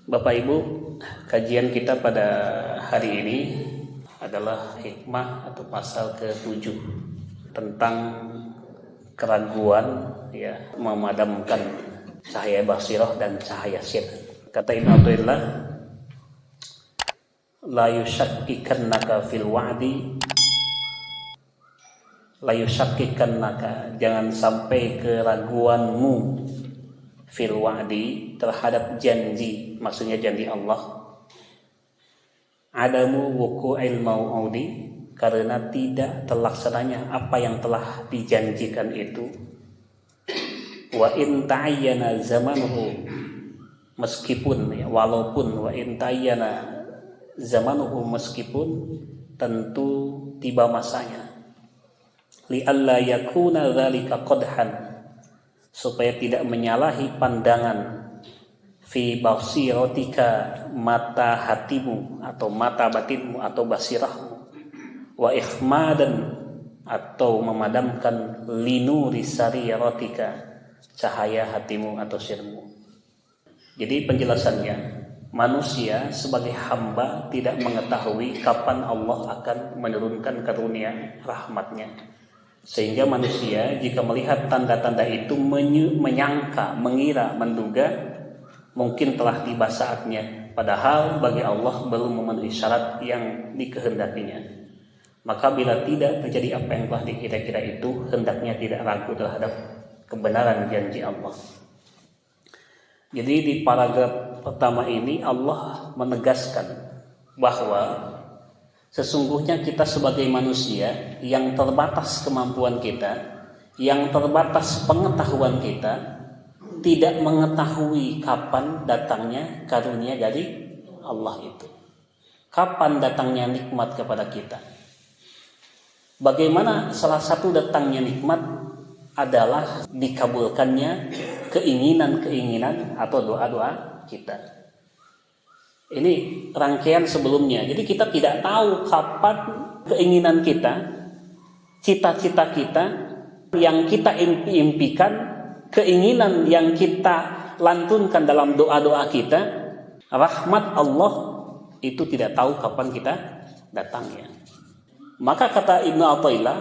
Bapak Ibu, kajian kita pada hari ini adalah hikmah atau pasal ke-7 tentang keraguan memadamkan cahaya basirah dan cahaya syirk. Kata Ibnu Athaillah, la yushakkikannaka fil wa'di, la yushakkikannaka, jangan sampai keraguanmu fil wa'di, terhadap janji, maksudnya janji Allah, adamu wuqu'il mau'udi, karena tidak terlaksananya apa yang telah dijanjikan itu. Wa in ta'ayyana zamanuhu, meskipun walaupun wa in ta'ayyana zamanuhu, meskipun tentu tiba masanya, li alla yakuna dzalika qadhan, supaya tidak menyalahi pandangan, fi basiratika, mata hatimu atau mata batinmu atau basirahmu, wa ikhmadan, atau memadamkan, linuri sariratika, cahaya hatimu atau sirmu. Jadi penjelasannya, manusia sebagai hamba tidak mengetahui kapan Allah akan menurunkan karunia rahmatnya, sehingga manusia jika melihat tanda-tanda itu menyangka, mengira, menduga mungkin telah tiba saatnya, padahal bagi Allah belum memenuhi syarat yang dikehendakinya. Maka bila tidak terjadi apa yang telah dikira-kira itu, hendaknya tidak ragu terhadap kebenaran janji Allah. Jadi di paragraf pertama ini Allah menegaskan bahwa sesungguhnya kita sebagai manusia yang terbatas kemampuan kita, yang terbatas pengetahuan kita, tidak mengetahui kapan datangnya karunia dari Allah itu, kapan datangnya nikmat kepada kita. Bagaimana salah satu datangnya nikmat adalah dikabulkannya keinginan-keinginan atau doa-doa kita. Ini rangkaian sebelumnya. Jadi kita tidak tahu kapan keinginan kita, cita-cita kita yang kita impikan, keinginan yang kita lantunkan dalam doa-doa kita, rahmat Allah itu tidak tahu kapan kita datangnya. Maka kata Ibnu Athaillah,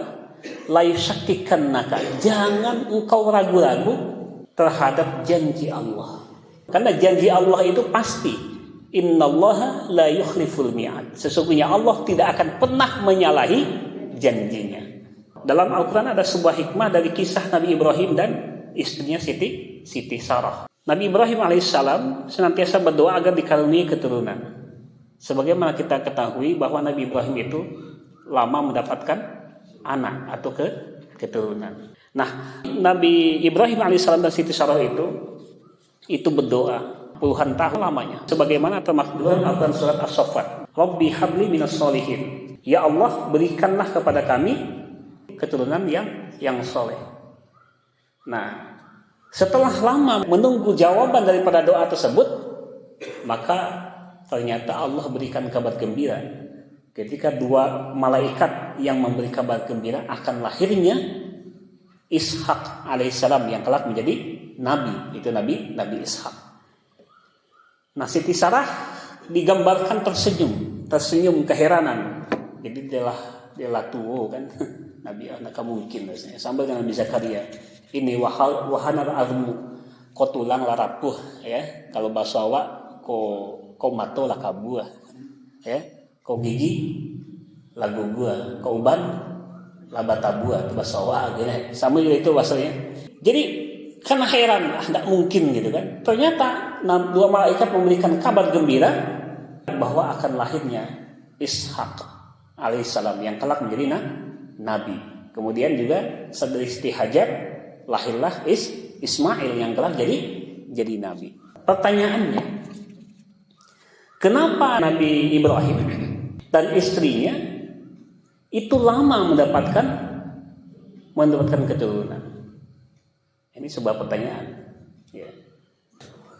la yushakkikannaka, jangan engkau ragu-ragu terhadap janji Allah. Karena janji Allah itu pasti. Innallaha la yukhliful mi'ad. Sesungguhnya Allah tidak akan pernah menyalahi janjinya. Dalam Al-Quran ada sebuah hikmah dari kisah Nabi Ibrahim dan istrinya Siti Sarah. Nabi Ibrahim alaihissalam senantiasa berdoa agar dikaruniai keturunan. Sebagaimana kita ketahui bahwa Nabi Ibrahim itu lama mendapatkan anak atau keturunan. Nah, Nabi Ibrahim alaihissalam dan Siti Sarah itu berdoa puluhan tahun lamanya. Sebagaimana termaktub dalam Al-Quran surat As-Saffat, Rabbi habli minas sholihin, ya Allah berikanlah kepada kami keturunan yang soleh. Nah, setelah lama menunggu jawaban daripada doa tersebut, maka ternyata Allah berikan kabar gembira ketika dua malaikat yang memberi kabar gembira akan lahirnya Ishak alaihissalam yang kelak menjadi nabi. Itu Nabi Ishak. Nah, Siti Sarah digambarkan tersenyum keheranan. Jadi dia tua kan. Nabi anak mungkin rasanya. Sambil dengan Nabi Zakaria, ini wahanar azmu, ko tulang larapuh ya. Kalau bahasa Jawa ko mato lah kabuah ya. Ko gigi lagu gua, ko uban labata buah, itu bahasa Jawa gitu. Sama juga itu bahasanya. Jadi kan heran, tidak mungkin gitu kan. Ternyata dua malaikat memberikan kabar gembira bahwa akan lahirnya Ishak alaihissalam yang kelak menjadi nabi. Kemudian juga sedari Siti Hajar lahirlah Ismail yang kelak jadi nabi. Pertanyaannya, kenapa Nabi Ibrahim dan istrinya itu lama mendapatkan keturunan? Ini sebuah pertanyaan. Ya.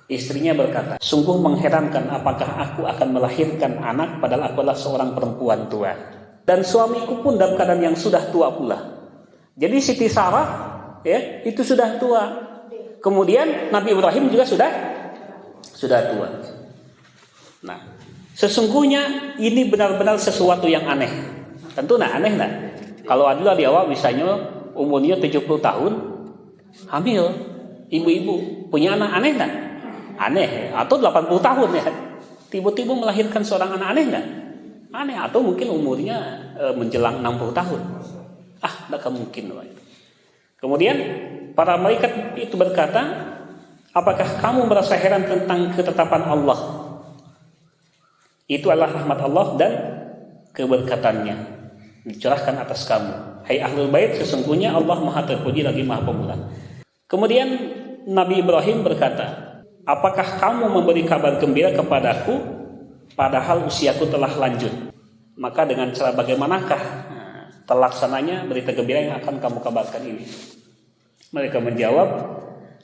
Istrinya berkata, sungguh mengherankan apakah aku akan melahirkan anak padahal aku adalah seorang perempuan tua. Dan suamiku pun dalam keadaan yang sudah tua pula. Jadi Siti Sarah ya, itu sudah tua. Kemudian Nabi Ibrahim juga sudah tua. Nah, sesungguhnya ini benar-benar sesuatu yang aneh. Tentu aneh nah. Kalau ada di awal misalnya umurnya 70 tahun hamil, ibu-ibu punya anak, aneh nggak? Aneh. Atau 80 tahun ya, tiba-tiba melahirkan seorang anak, aneh nggak? Aneh. Atau mungkin umurnya menjelang 60 tahun. Tidak mungkin. Kemudian para malaikat itu berkata, apakah kamu merasa heran tentang ketetapan Allah? Itu adalah rahmat Allah dan keberkatannya dicurahkan atas kamu. Hai ahlul bait, sesungguhnya Allah Maha terpuji lagi Maha pemurah. Kemudian Nabi Ibrahim berkata, apakah kamu memberi kabar gembira kepadaku padahal usiaku telah lanjut? Maka dengan cara bagaimanakah terlaksananya berita gembira yang akan kamu kabarkan ini? Mereka menjawab,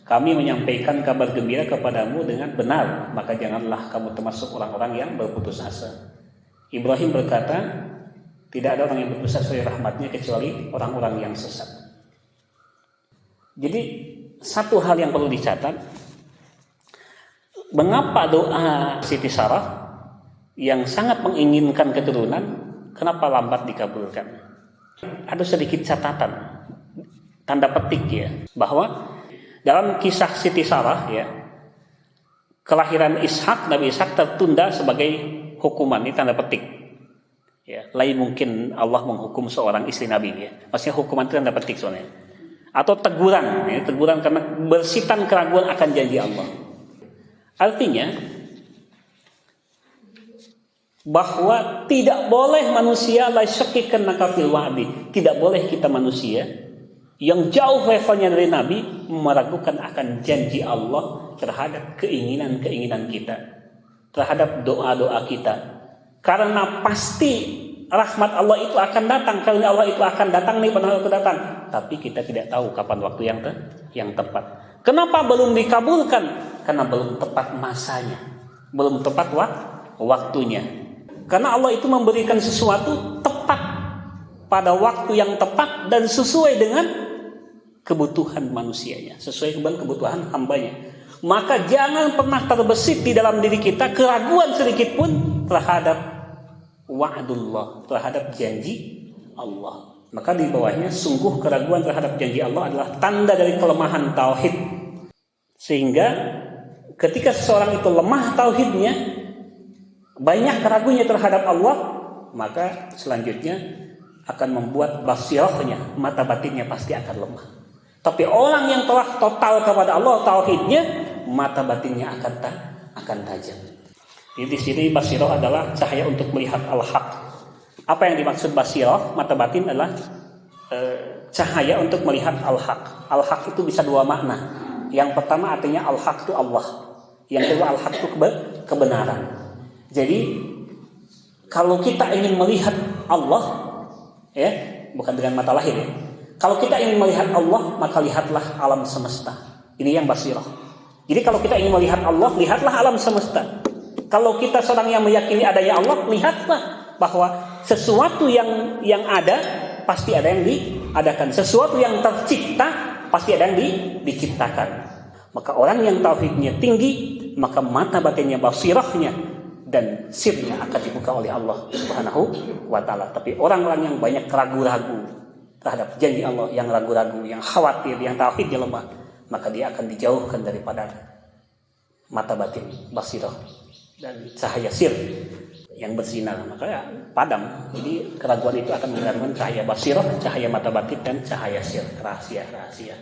kami menyampaikan kabar gembira kepadamu dengan benar, maka janganlah kamu termasuk orang-orang yang berputus asa. Ibrahim berkata, tidak ada orang yang berputus asa dari rahmatnya kecuali orang-orang yang sesat. Jadi satu hal yang perlu dicatat, mengapa doa Siti Sarah yang sangat menginginkan keturunan, kenapa lambat dikabulkan? Ada sedikit catatan, tanda petik ya, bahwa dalam kisah Siti Sarah ya, kelahiran Ishak, Nabi Ishak tertunda sebagai hukuman, ini tanda petik. Ya, lain mungkin Allah menghukum seorang istri Nabi ya. Maksudnya hukuman itu tanda petik soalnya. Atau teguran, ya, teguran karena bersitan keraguan akan janji Allah. Artinya bahwa tidak boleh manusia la syakkikan nakafil wa'di. Tidak boleh kita manusia yang jauh levelnya dari Nabi meragukan akan janji Allah terhadap keinginan-keinginan kita, terhadap doa-doa kita. Karena pasti rahmat Allah itu akan datang, karena Allah itu akan datang nih, benar itu datang. Tapi kita tidak tahu kapan waktu yang tepat. Kenapa belum dikabulkan? Karena belum tepat masanya, belum tepat waktunya. Karena Allah itu memberikan sesuatu tepat pada waktu yang tepat dan sesuai dengan kebutuhan manusianya, sesuai dengan kebutuhan hambanya. Maka jangan pernah terbesit di dalam diri kita keraguan sedikit pun terhadap wa'dullah, terhadap janji Allah. Maka di bawahnya, sungguh keraguan terhadap janji Allah adalah tanda dari kelemahan tauhid. Sehingga ketika seseorang itu lemah tauhidnya, banyak keraguannya terhadap Allah, maka selanjutnya akan membuat basirahnya, mata batinnya pasti akan lemah. Tapi orang yang telah total kepada Allah tauhidnya, mata batinnya akan tajam. Jadi di sini basirah adalah cahaya untuk melihat al-haq. Apa yang dimaksud basirah, mata batin adalah cahaya untuk melihat al-haq. Al-haq itu bisa dua makna. Yang pertama artinya al-haq itu Allah. Yang kedua al-haq itu kebenaran. Jadi kalau kita ingin melihat Allah, ya, bukan dengan mata lahir ya. Kalau kita ingin melihat Allah, maka lihatlah alam semesta. Ini yang basirah. Jadi kalau kita ingin melihat Allah, lihatlah alam semesta. Kalau kita seorang yang meyakini adanya Allah, lihatlah bahwa sesuatu yang ada pasti ada yang diadakan. Sesuatu yang tercipta pasti ada yang diciptakan. Maka orang yang tauhidnya tinggi, maka mata batinnya, basirahnya dan sirnya akan dibuka oleh Allah Subhanahu wa ta'ala. Tapi orang-orang yang banyak ragu-ragu terhadap janji Allah, yang ragu-ragu, yang khawatir, yang tauhidnya lemah, maka dia akan dijauhkan daripada mata batin, basirah dan cahaya sir yang bersinar, maka ya, padam. Jadi keraguan itu akan mengganggu cahaya basirah, cahaya mata batin dan cahaya sir, rahasia-rahasia.